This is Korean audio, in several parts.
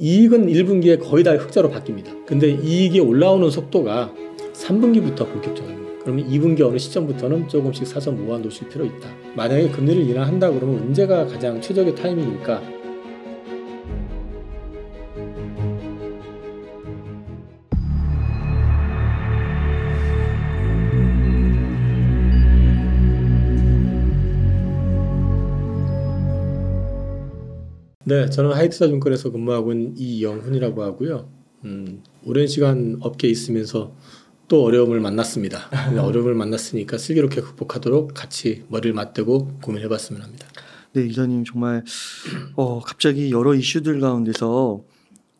이익은 1분기에 거의 다 흑자로 바뀝니다. 근데 이익이 올라오는 속도가 3분기부터 본격적입니다. 그러면 2분기 어느 시점부터는 조금씩 사서 모아 놓으실 필요 있다. 만약에 금리를 인하한다 그러면 언제가 가장 최적의 타이밍일까? 네, 저는 하이투자증권에서 근무하고 있는 이영훈이라고 하고요. 오랜 시간 업계에 있으면서 또 어려움을 만났습니다. 어려움을 만났으니까 슬기롭게 극복하도록 같이 머리를 맞대고 고민해봤으면 합니다. 네, 이사님 정말 갑자기 여러 이슈들 가운데서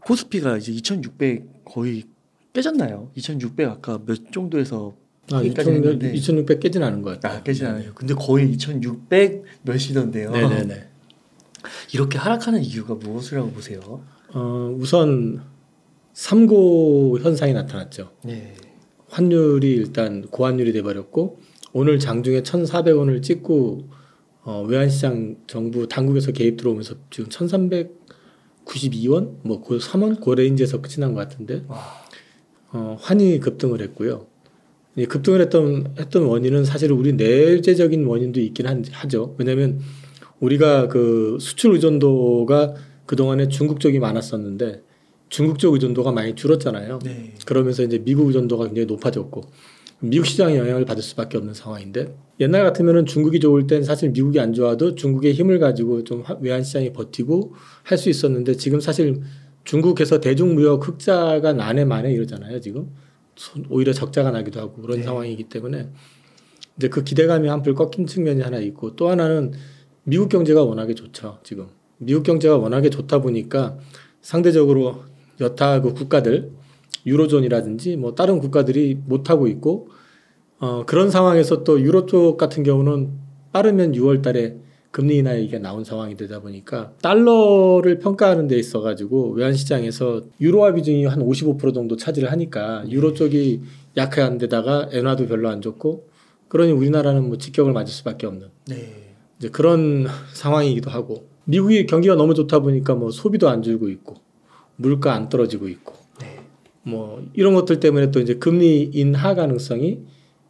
코스피가 이제 2,600 거의 깨졌나요? 2,600 아까 몇 정도에서 2,600 깨진 않은 것 같아요. 깨진 않아요. 근데 거의 2,600 몇이던데요. 네네네. 이렇게 하락하는 이유가 무엇이라고 보세요? 우선 삼고 현상이 나타났죠. 네. 환율이 일단 고환율이 돼버렸고 오늘 장중에 1,400원을 찍고 외환시장 정부 당국에서 개입 들어오면서 지금 1,392원 뭐 그 3원 그 레인지에서 끝이 난 것 같은데 환이 급등을 했고요. 급등을 했던 원인은 사실 우리 내재적인 원인도 있긴 하죠. 왜냐하면 우리가 그 수출 의존도가 그동안에 중국 쪽이 많았었는데 중국 쪽 의존도가 많이 줄었잖아요. 네. 그러면서 이제 미국 의존도가 굉장히 높아졌고 미국 시장에 영향을 받을 수밖에 없는 상황인데 옛날 같으면은 중국이 좋을 땐 사실 미국이 안 좋아도 중국의 힘을 가지고 좀 외환 시장이 버티고 할 수 있었는데 지금 사실 중국에서 대중무역 흑자가 나네 마네 이러잖아요. 지금 오히려 적자가 나기도 하고 그런 상황이기 때문에 이제 그 기대감이 한풀 꺾인 측면이 하나 있고 또 하나는 미국 경제가 워낙에 좋죠. 지금 미국 경제가 워낙에 좋다 보니까 상대적으로 여타 그 국가들 유로존이라든지 뭐 다른 국가들이 못하고 있고 그런 상황에서 또 유로 쪽 같은 경우는 빠르면 6월 달에 금리 인하 얘기가 나온 상황이 되다 보니까 달러를 평가하는 데 있어 가지고 외환시장에서 유로화 비중이 한 55% 정도 차지를 하니까 유로 쪽이 약한 데다가 엔화도 별로 안 좋고 그러니 우리나라는 뭐 직격을 맞을 수밖에 없는 이제 그런 상황이기도 하고 미국이 경기가 너무 좋다 보니까 뭐 소비도 안 줄고 있고 물가 안 떨어지고 있고 뭐 이런 것들 때문에 또 이제 금리 인하 가능성이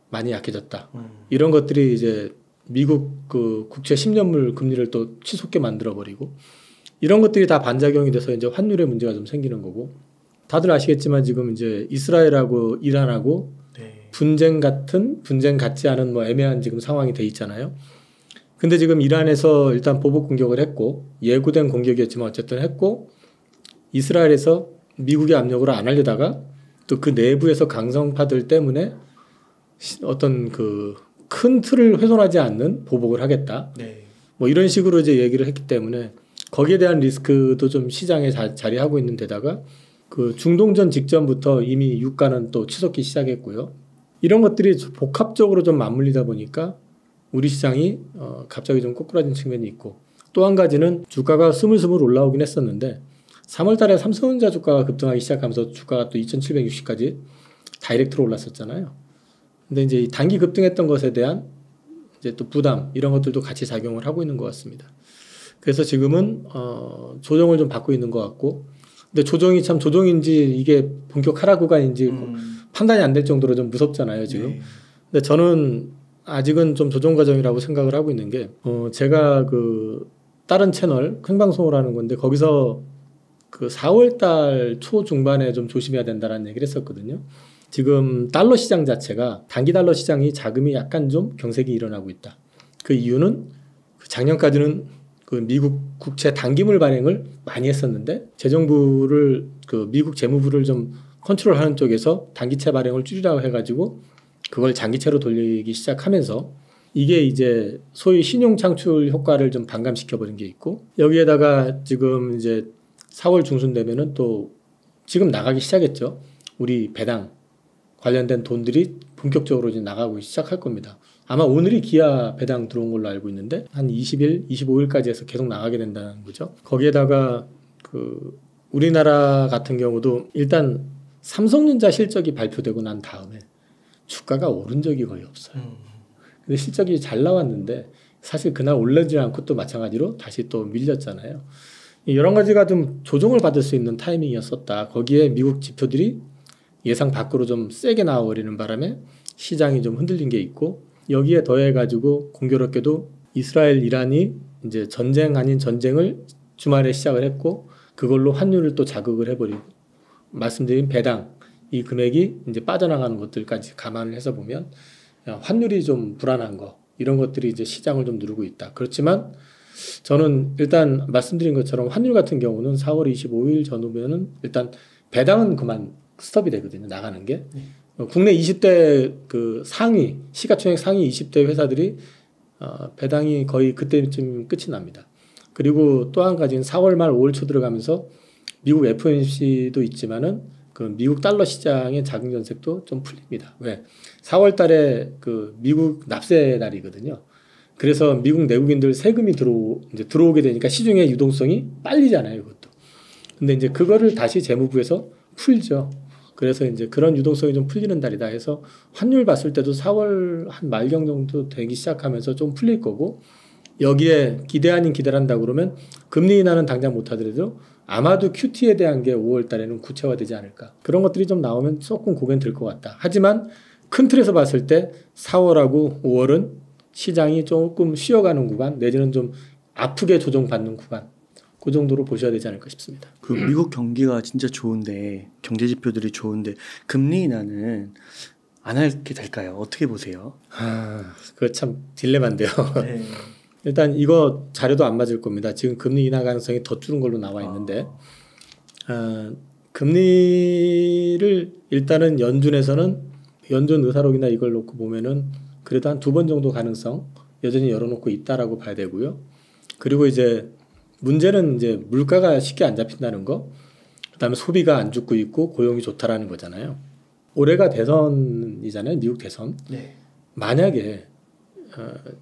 많이 약해졌다. 이런 것들이 이제 미국 그 국채 10년물 금리를 또 치솟게 만들어 버리고 이런 것들이 다 반작용이 돼서 이제 환율에 문제가 좀 생기는 거고 다들 아시겠지만 지금 이제 이스라엘하고 이란하고 분쟁 같지 않은 뭐 애매한 지금 상황이 돼 있잖아요. 근데 지금 이란에서 일단 보복 공격을 했고 예고된 공격이었지만 어쨌든 했고 이스라엘에서 미국의 압력으로 안 하려다가 또 그 내부에서 강성파들 때문에 어떤 그 큰 틀을 훼손하지 않는 보복을 하겠다. 뭐 이런 식으로 이제 얘기를 했기 때문에 거기에 대한 리스크도 좀 시장에 자리하고 있는 데다가 그 중동전 직전부터 이미 유가는 또 치솟기 시작했고요. 이런 것들이 복합적으로 좀 맞물리다 보니까 우리 시장이 갑자기 좀 꼬꾸라진 측면이 있고 또 한 가지는 주가가 스물스물 올라오긴 했었는데 3월 달에 삼성전자 주가가 급등하기 시작하면서 주가가 또 2,760까지 다이렉트로 올랐었잖아요. 근데 이제 단기 급등했던 것에 대한 이제 또 부담 이런 것들도 같이 작용을 하고 있는 것 같습니다. 그래서 지금은 조정을 좀 받고 있는 것 같고 근데 조정이 참 조정인지 이게 본격 하락 구간인지 판단이 안 될 정도로 좀 무섭잖아요 지금. 근데 저는 아직은 좀 조정 과정이라고 생각을 하고 있는 게 제가 그 다른 채널 큰 방송을 하는 건데 거기서 그 4월 달 초중반에 좀 조심해야 된다라는 얘기를 했었거든요. 지금 달러 시장 자체가 단기 달러 시장이 자금이 약간 좀 경색이 일어나고 있다. 그 이유는 작년까지는 그 미국 국채 단기물 발행을 많이 했었는데 재정부를 그 미국 재무부를 좀 컨트롤하는 쪽에서 단기채 발행을 줄이라고 해가지고 그걸 장기채로 돌리기 시작하면서 이게 이제 소위 신용 창출 효과를 좀 반감시켜버린 게 있고 여기에다가 지금 이제 4월 중순 되면은 또 지금 나가기 시작했죠. 우리 배당 관련된 돈들이 본격적으로 이제 나가고 시작할 겁니다. 아마 오늘이 기아 배당 들어온 걸로 알고 있는데 한 20일, 25일까지 해서 계속 나가게 된다는 거죠. 거기에다가 그 우리나라 같은 경우도 일단 삼성전자 실적이 발표되고 난 다음에 주가가 오른 적이 거의 없어요. 근데 실적이 잘 나왔는데 사실 그날 올라지 않고 또 마찬가지로 다시 또 밀렸잖아요. 여러 가지가 좀 조정을 받을 수 있는 타이밍이었었다. 거기에 미국 지표들이 예상 밖으로 좀 세게 나와버리는 바람에 시장이 좀 흔들린 게 있고, 여기에 더해가지고 공교롭게도 이스라엘 이란이 이제 전쟁 아닌 전쟁을 주말에 시작을 했고, 그걸로 환율을 또 자극을 해버리고, 말씀드린 배당 이 금액이 이제 빠져나가는 것들까지 감안을 해서 보면 환율이 좀 불안한 거, 이런 것들이 이제 시장을 좀 누르고 있다. 그렇지만 저는 일단 말씀드린 것처럼 환율 같은 경우는 4월 25일 전후면은 일단 배당은 그만 스톱이 되거든요. 나가는 게. 국내 20대 그 상위 시가총액 상위 20대 회사들이 배당이 거의 그때쯤 끝이 납니다. 그리고 또 한 가지는 4월 말 5월 초 들어가면서 미국 FOMC도 있지만은 그 미국 달러 시장의 자금 견색도 좀 풀립니다. 왜? 4월 달에 그 미국 납세 날이거든요. 그래서 미국 내국인들 세금이 들어오게 되니까 시중의 유동성이 빨리잖아요, 이것도. 근데 이제 그거를 다시 재무부에서 풀죠. 그래서 이제 그런 유동성이 좀 풀리는 달이다 해서 환율 봤을 때도 4월 한 말경 정도 되기 시작하면서 좀 풀릴 거고, 여기에 기대 아닌 기대를 한다고 그러면 금리 인하는 당장 못 하더라도 아마도 QT에 대한 게 5월 달에는 구체화되지 않을까. 그런 것들이 좀 나오면 조금 고개는 들 것 같다. 하지만 큰 틀에서 봤을 때 4월하고 5월은 시장이 조금 쉬어가는 구간, 내지는 좀 아프게 조정받는 구간, 그 정도로 보셔야 되지 않을까 싶습니다. 그 미국 경기가 진짜 좋은데, 경제 지표들이 좋은데 금리 인하는 안 하게 될까요? 어떻게 보세요? 그거 참 딜레마인데요. 네. 일단 이거 자료도 안 맞을 겁니다. 지금 금리 인하 가능성이 더 줄은 걸로 나와 있는데, 금리를 일단은 연준 의사록이나 이걸 놓고 보면은 그래도 한 2번 정도 가능성 여전히 열어놓고 있다라고 봐야 되고요. 그리고 이제 문제는 이제 물가가 쉽게 안 잡힌다는 거, 그다음에 소비가 안 죽고 있고 고용이 좋다라는 거잖아요. 올해가 대선이잖아요, 미국 대선. 네. 만약에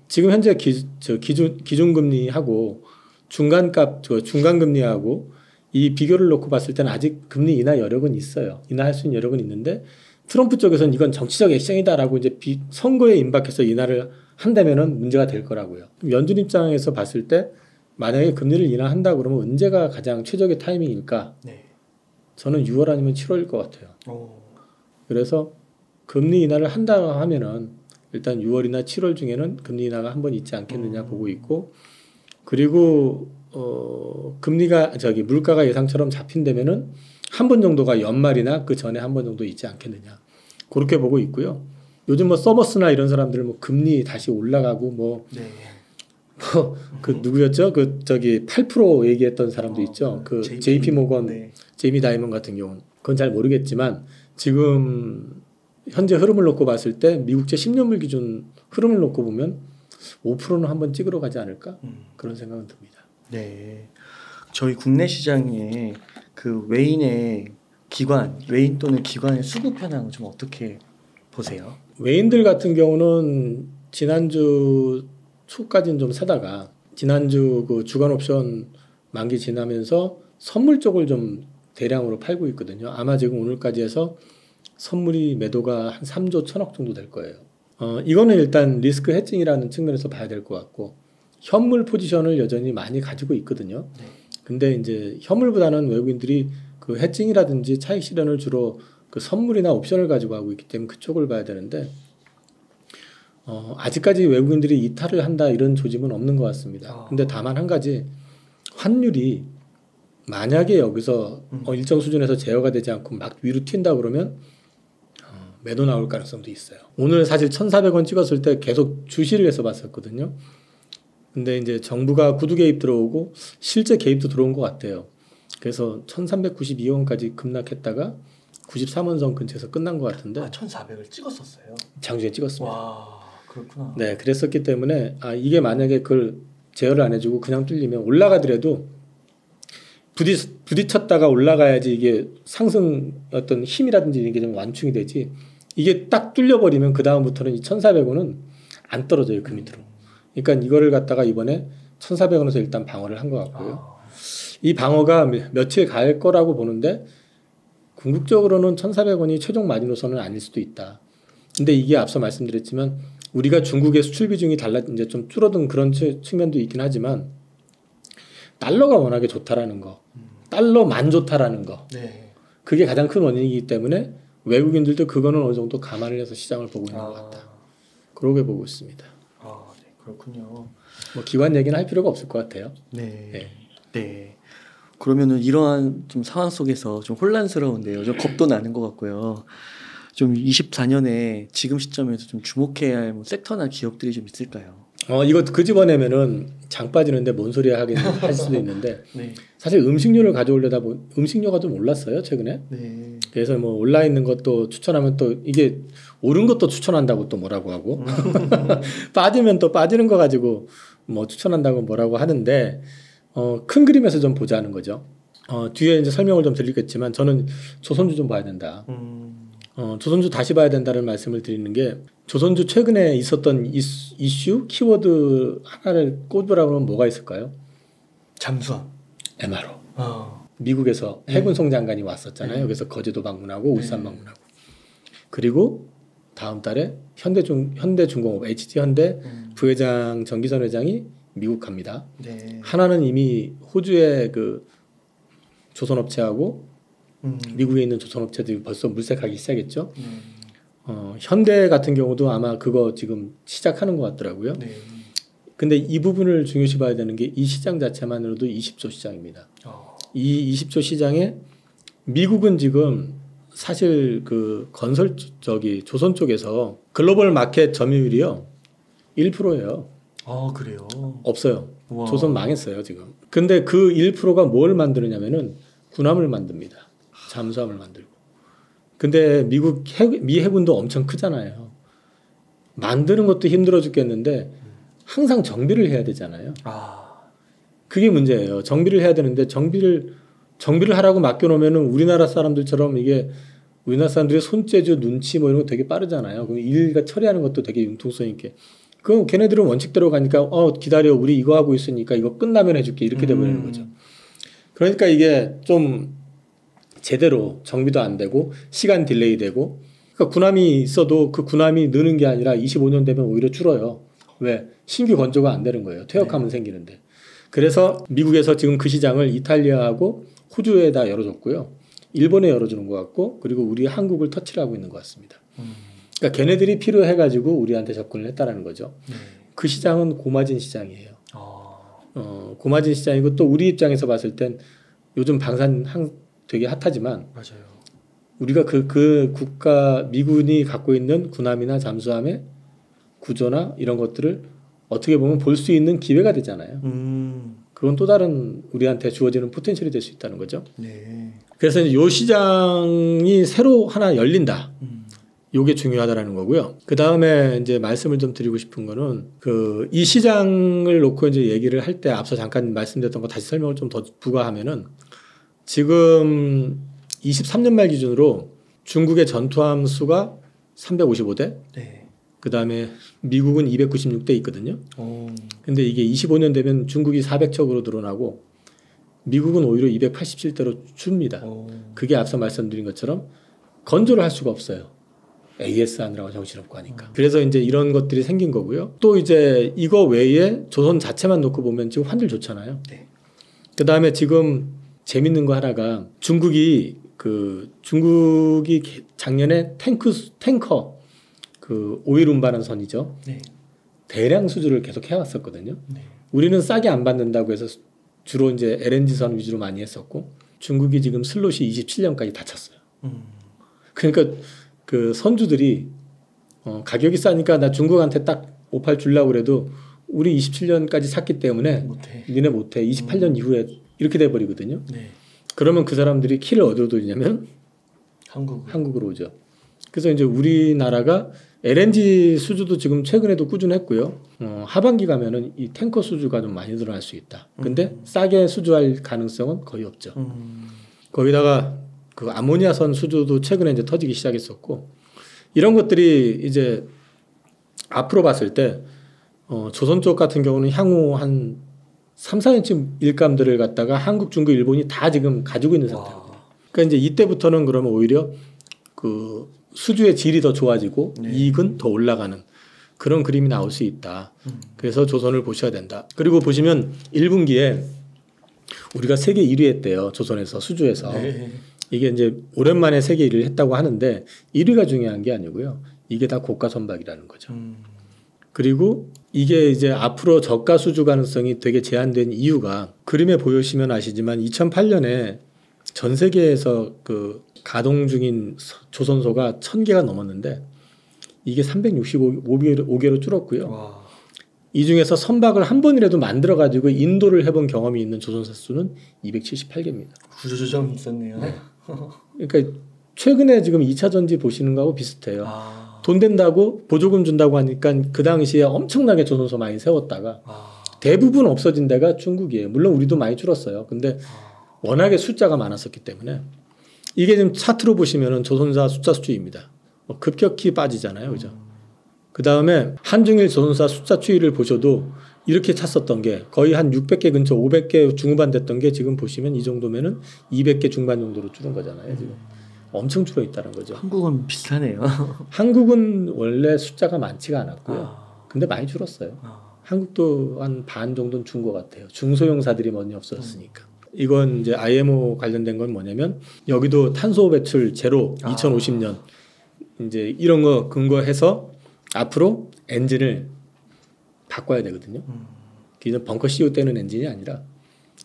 지금 현재 기준금리하고 중간금리하고 이 비교를 놓고 봤을 때는 아직 금리 인하 여력은 있어요. 인하할 수 있는 여력은 있는데, 트럼프 쪽에서는 이건 정치적 액션이다라고 이제 선거에 임박해서 인하를 한다면은 문제가 될 거라고요. 연준 입장에서 봤을 때 만약에 금리를 인하한다 그러면 언제가 가장 최적의 타이밍일까? 네. 저는 6월 아니면 7월일 것 같아요. 그래서 금리 인하를 한다 하면은 일단 6월이나 7월 중에는 금리 인하가 한 번 있지 않겠느냐 보고 있고, 그리고 물가가 예상처럼 잡힌다면은 한 번 정도가 연말이나 그 전에 한 번 정도 있지 않겠느냐, 그렇게 보고 있고요. 요즘 뭐 서머스나 이런 사람들은 뭐 금리 다시 올라가고 그 누구였죠? 8% 얘기했던 사람도 있죠. 그 JP 모건, 제이미 다이먼 같은 경우는 그건 잘 모르겠지만 지금 현재 흐름을 놓고 봤을 때 미국제 10년물 기준 흐름을 놓고 보면 5%는 한번 찍으러 가지 않을까? 그런 생각은 듭니다. 네. 저희 국내 시장에 그 외인 또는 기관의 수급 현황은 좀 어떻게 보세요? 외인들 같은 경우는 지난주 초까지는 좀 사다가 지난주 그 주간 옵션 만기 지나면서 선물 쪽을 좀 대량으로 팔고 있거든요. 아마 지금 오늘까지 해서 선물이 매도가 한 3조 1천억 정도 될 거예요. 이거는 일단 리스크 해칭이라는 측면에서 봐야 될 것 같고, 현물 포지션을 여전히 많이 가지고 있거든요. 근데 이제 현물보다는 외국인들이 그 해칭이라든지 차익 실현을 주로 그 선물이나 옵션을 가지고 하고 있기 때문에 그쪽을 봐야 되는데, 아직까지 외국인들이 이탈을 한다 이런 조짐은 없는 것 같습니다. 근데 다만 한 가지, 환율이 만약에 여기서 일정 수준에서 제어가 되지 않고 막 위로 튄다 그러면 매도 나올 가능성도 있어요. 오늘 사실 1,400원 찍었을 때 계속 주시를 해서 봤었거든요. 근데 이제 정부가 구두 개입 들어오고 실제 개입도 들어온 것 같아요. 그래서 1,392원까지 급락했다가 93원선 근처에서 끝난 것 같은데. 1,400을 찍었었어요? 장중에 찍었습니다. 와, 그렇구나. 네, 그랬었기 때문에 이게 만약에 그걸 제어를 안 해주고 그냥 뚫리면 올라가더라도 부딪혔다가 올라가야지 이게 상승 어떤 힘이라든지 이게 좀 완충이 되지, 이게 딱 뚫려버리면 그 다음부터는 이 1,400원은 안 떨어져요, 그 밑으로. 그러니까 이거를 갖다가 이번에 1,400원에서 일단 방어를 한 것 같고요. 이 방어가 며칠 갈 거라고 보는데, 궁극적으로는 1,400원이 최종 마지노선은 아닐 수도 있다. 근데 이게 앞서 말씀드렸지만 우리가 중국의 수출 비중이 이제 좀 줄어든 그런 측면도 있긴 하지만, 달러가 워낙에 좋다라는 거, 달러만 좋다라는 거, 네. 그게 가장 큰 원인이기 때문에 외국인들도 그거는 어느 정도 감안을 해서 시장을 보고 있는 것 같다. 그러게 보고 있습니다. 네, 그렇군요. 뭐 기관 얘기는 할 필요가 없을 것 같아요. 네. 네. 네. 그러면은 이러한 좀 상황 속에서 좀 혼란스러운데요. 좀 겁도 나는 것 같고요. 좀 24년에 지금 시점에서 좀 주목해야 할 뭐 섹터나 기업들이 좀 있을까요? 이거 그 집어내면은 장 빠지는데 뭔 소리 하긴 할 수도 있는데 네. 사실 음식료를 가져오려다 음식료가 좀 올랐어요 최근에. 네. 그래서 뭐 올라 있는 것도 추천하면 또 이게 오른 것도 추천한다고 또 뭐라고 하고 빠지면 또 빠지는 거 가지고 뭐 추천한다고 뭐라고 하는데 큰 그림에서 좀 보자는 거죠. 뒤에 이제 설명을 좀 드리겠지만 저는 조선주 좀 봐야 된다. 조선주 다시 봐야 된다는 말씀을 드리는 게 조선주 최근에 있었던 이슈 키워드 하나를 꼽으라고 하면 뭐가 있을까요? 잠수함. MRO. 미국에서 네. 해군 송장관이 왔었잖아요. 네. 그래서 거제도 방문하고 울산 방문하고 그리고 다음 달에 현대중공업 HD현대 부회장 정기선 회장이 미국 갑니다. 네. 하나는 이미 호주의 그 조선업체하고 미국에 있는 조선업체들이 벌써 물색하기 시작했죠. 현대 같은 경우도 아마 그거 지금 시작하는 것 같더라고요. 네. 근데 이 부분을 중요시 봐야 되는 게 이 시장 자체만으로도 20조 시장입니다. 이 20조 시장에 미국은 지금 사실 그 건설 조선 쪽에서 글로벌 마켓 점유율이요 1%예요. 그래요. 없어요. 와. 조선 망했어요 지금. 근데 그 1%가 뭘 만드느냐면은 군함을 만듭니다. 잠수함을 만들고. 근데 미 해군도 엄청 크잖아요. 만드는 것도 힘들어 죽겠는데 항상 정비를 해야 되잖아요. 그게 문제예요. 정비를 해야 되는데 정비를 하라고 맡겨놓으면은 우리나라 사람들처럼 이게 우리나라 사람들의 손재주, 눈치 뭐 이런 거 되게 빠르잖아요. 그럼 일 처리하는 것도 되게 융통성 있게. 그럼 걔네들은 원칙대로 가니까 기다려 우리 이거 하고 있으니까 이거 끝나면 해줄게 이렇게 돼버리는 거죠. 그러니까 이게 좀 제대로 정비도 안 되고 시간 딜레이 되고 그러니까 군함이 있어도 그 군함이 느는 게 아니라 25년 되면 오히려 줄어요. 왜? 신규 건조가 안 되는 거예요. 퇴역하면 생기는데. 그래서 미국에서 지금 그 시장을 이탈리아하고 호주에다 열어줬고요. 일본에 열어주는 것 같고 그리고 우리 한국을 터치를 하고 있는 것 같습니다. 그러니까 걔네들이 필요해가지고 우리한테 접근을 했다라는 거죠. 그 시장은 고마진 시장이에요. 고마진 시장이고 또 우리 입장에서 봤을 땐 요즘 방산 되게 핫하지만 맞아요. 우리가 그 국가 미군이 갖고 있는 군함이나 잠수함의 구조나 이런 것들을 어떻게 보면 볼 수 있는 기회가 되잖아요. 그건 또 다른 우리한테 주어지는 포텐셜이 될 수 있다는 거죠. 네. 그래서 이제 요 시장이 새로 하나 열린다. 요게 중요하다라는 거고요. 그 다음에 이제 말씀을 좀 드리고 싶은 거는 이 시장을 놓고 이제 얘기를 할 때 앞서 잠깐 말씀드렸던 거 다시 설명을 좀 더 부과하면은 지금 23년 말 기준으로 중국의 전투함 수가 355대. 네. 그 다음에 미국은 296대 있거든요. 근데 이게 25년 되면 중국이 400척으로 늘어나고 미국은 오히려 287대로 줍니다. 그게 앞서 말씀드린 것처럼 건조를 할 수가 없어요. AS 하느라고 정신없고 하니까. 그래서 이제 이런 것들이 생긴 거고요. 또 이제 이거 외에 조선 자체만 놓고 보면 지금 환율 좋잖아요. 네. 그 다음에 지금 재밌는 거 하나가 중국이 작년에 탱커 그 오일 운반하는 선이죠. 네. 대량 수주를 계속 해왔었거든요. 네. 우리는 싸게 안 받는다고 해서 주로 이제 LNG선 위주로 많이 했었고 중국이 지금 슬롯이 27년까지 다 찼어요. 그러니까 그 선주들이 가격이 싸니까 나 중국한테 딱 오팔 주려고 그래도 우리 27년까지 찼기 때문에 니네 못해. 28년 이후에 이렇게 돼버리거든요. 네. 그러면 그 사람들이 키를 어디로 돌리냐면 한국으로 오죠. 그래서 이제 우리나라가 LNG 수주도 지금 최근에도 꾸준했고요. 하반기 가면은 이 탱커 수주가 좀 많이 늘어날 수 있다. 근데 싸게 수주할 가능성은 거의 없죠. 거기다가 그 아모니아선 수주도 최근에 이제 터지기 시작했었고 이런 것들이 이제 앞으로 봤을 때 조선 쪽 같은 경우는 향후 한 3, 4년쯤 일감들을 갖다가 한국, 중국, 일본이 다 지금 가지고 있는 상태입니다. 그러니까 이제 이때부터는 그러면 오히려 그 수주의 질이 더 좋아지고 이익은 더 올라가는 그런 그림이 나올 수 있다. 그래서 조선을 보셔야 된다. 그리고 보시면 1분기에 우리가 세계 1위 했대요. 조선에서 수주에서. 네. 이게 이제 오랜만에 세계 1위를 했다고 하는데 1위가 중요한 게 아니고요. 이게 다 고가 선박이라는 거죠. 그리고 이게 이제 앞으로 저가 수주 가능성이 되게 제한된 이유가 그림에 보시면 아시지만 2008년에 전 세계에서 그 가동 중인 조선소가 1000개가 넘었는데 이게 365개로 줄었고요. 와. 이 중에서 선박을 한 번이라도 만들어 가지고 인도를 해본 경험이 있는 조선사 수는 278개입니다. 구조조정이 있었네요. 네. 그러니까 최근에 지금 2차 전지 보시는 거하고 비슷해요. 아. 돈 된다고 보조금 준다고 하니까 그 당시에 엄청나게 조선소 많이 세웠다가 대부분 없어진 데가 중국이에요. 물론 우리도 많이 줄었어요. 근데 워낙에 숫자가 많았었기 때문에 이게 지금 차트로 보시면은 조선사 숫자 수주입니다. 급격히 빠지잖아요. 그죠? 그 다음에 한중일 조선사 숫자 추이를 보셔도 이렇게 찼었던 게 거의 한 600개 근처 500개 중후반 됐던 게 지금 보시면 이 정도면은 200개 중반 정도로 줄은 거잖아요. 지금. 엄청 줄어 있다는 거죠. 한국은 비슷하네요. 한국은 원래 숫자가 많지가 않았고요. 근데 많이 줄었어요. 한국도 한 반 정도는 준 것 같아요. 중소형사들이 많이 없었으니까. 이건 이제 IMO 관련된 건 뭐냐면 여기도 탄소 배출 제로 2050년 이제 이런 거 근거해서 앞으로 엔진을 바꿔야 되거든요. 기존 벙커 CO 떼는 엔진이 아니라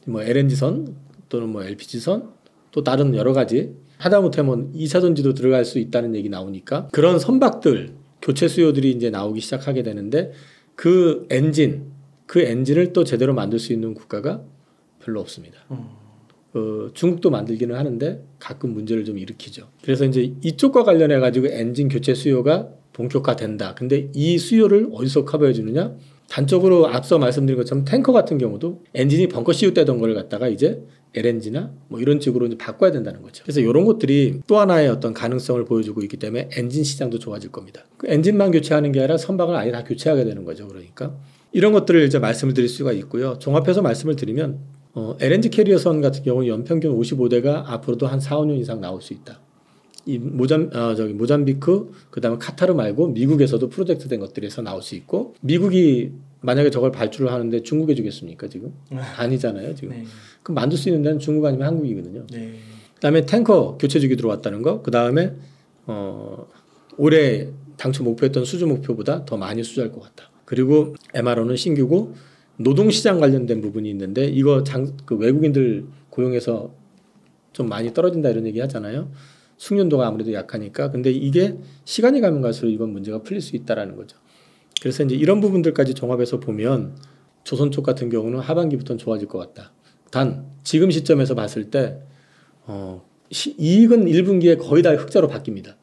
뭐 LNG선 또는 뭐 LPG선 또 다른 여러 가지 하다못해 뭐 2차 전지도 들어갈 수 있다는 얘기 나오니까 그런 선박들 교체 수요들이 이제 나오기 시작하게 되는데 그 엔진을 또 제대로 만들 수 있는 국가가 별로 없습니다. 중국도 만들기는 하는데 가끔 문제를 좀 일으키죠. 그래서 이제 이쪽과 관련해 가지고 엔진 교체 수요가 본격화된다. 근데 이 수요를 어디서 커버해 주느냐? 단적으로 앞서 말씀드린 것처럼 탱커 같은 경우도 엔진이 벙커 CO 떼던 걸 갖다가 이제 LNG나 뭐 이런 식으로 이제 바꿔야 된다는 거죠. 그래서 이런 것들이 또 하나의 어떤 가능성을 보여주고 있기 때문에 엔진 시장도 좋아질 겁니다. 그 엔진만 교체하는 게 아니라 선박을 아예 다 교체하게 되는 거죠. 그러니까 이런 것들을 이제 말씀을 드릴 수가 있고요. 종합해서 말씀을 드리면 LNG 캐리어선 같은 경우는 연평균 55대가 앞으로도 한 4, 5년 이상 나올 수 있다. 이 모잠비크 그다음에 카타르 말고 미국에서도 프로젝트 된 것들에서 나올 수 있고 미국이 만약에 저걸 발주를 하는데 중국에 주겠습니까 지금? 아니잖아요 지금. 네. 그럼 만들 수 있는 데는 중국 아니면 한국이거든요. 네. 그다음에 탱커 교체 주기 들어왔다는 거. 그다음에 올해 당초 목표했던 수주 목표보다 더 많이 수주할 것 같다. 그리고 MRO는 신규고 노동시장 관련된 부분이 있는데 이거 그 외국인들 고용해서 좀 많이 떨어진다 이런 얘기 하잖아요. 숙련도가 아무래도 약하니까. 근데 이게 시간이 가면 갈수록 이건 문제가 풀릴 수 있다라는 거죠. 그래서 이제 이런 부분들까지 종합해서 보면 조선 쪽 같은 경우는 하반기부터는 좋아질 것 같다. 단 지금 시점에서 봤을 때 이익은 1분기에 거의 다 흑자로 바뀝니다.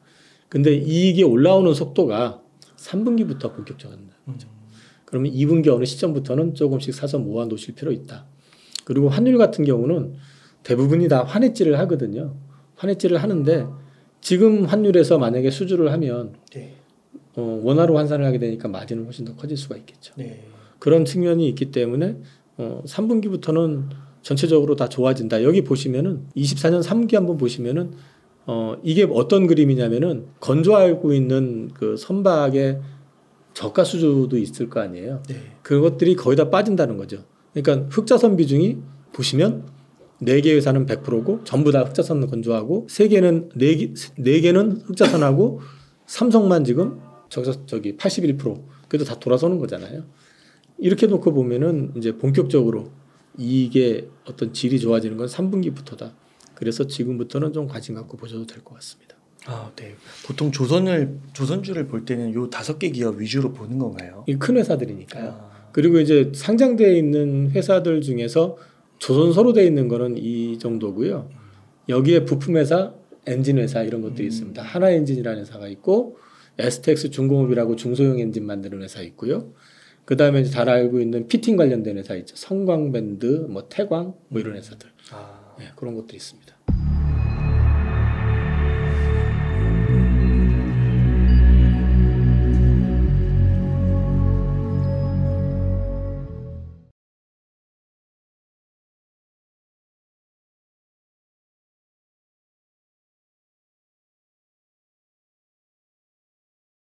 근데 이익이 올라오는 속도가 3분기부터 본격적인 거죠. 그러면 2분기 어느 시점부터는 조금씩 사서 모아 놓으실 필요 있다. 그리고 환율 같은 경우는 대부분이 다 환해지를 하거든요. 환해지를 하는데 지금 환율에서 만약에 수주를 하면 네. 원화로 환산을 하게 되니까 마진은 훨씬 더 커질 수가 있겠죠. 네. 그런 측면이 있기 때문에 3분기부터는 전체적으로 다 좋아진다. 여기 보시면은 24년 3분기 한번 보시면은 이게 어떤 그림이냐면은 건조하고 있는 그 선박의 저가 수주도 있을 거 아니에요. 네. 그것들이 거의 다 빠진다는 거죠. 그러니까 흑자선 비중이 보시면 4개 회사는 100%고 전부 다 흑자선 건조하고 4개는 흑자선하고 삼성만 지금 저기 81% 그래도 다 돌아서는 거잖아요. 이렇게 놓고 보면은 이제 본격적으로 이게 어떤 질이 좋아지는 건 3분기부터다. 그래서 지금부터는 좀 관심 갖고 보셔도 될 것 같습니다. 아, 네. 보통 조선주를 볼 때는 요 5개 기업 위주로 보는 건가요? 이 큰 회사들이니까요. 그리고 이제 상장되어 있는 회사들 중에서 조선소로 되어 있는 거는 이 정도고요. 여기에 부품회사, 엔진회사 이런 것들이 있습니다. 하나엔진이라는 회사가 있고 STX 중공업이라고 중소형 엔진 만드는 회사 있고요. 그 다음에 잘 알고 있는 피팅 관련된 회사 있죠. 성광밴드, 뭐 태광 뭐 이런 회사들. 네, 그런 것들이 있습니다.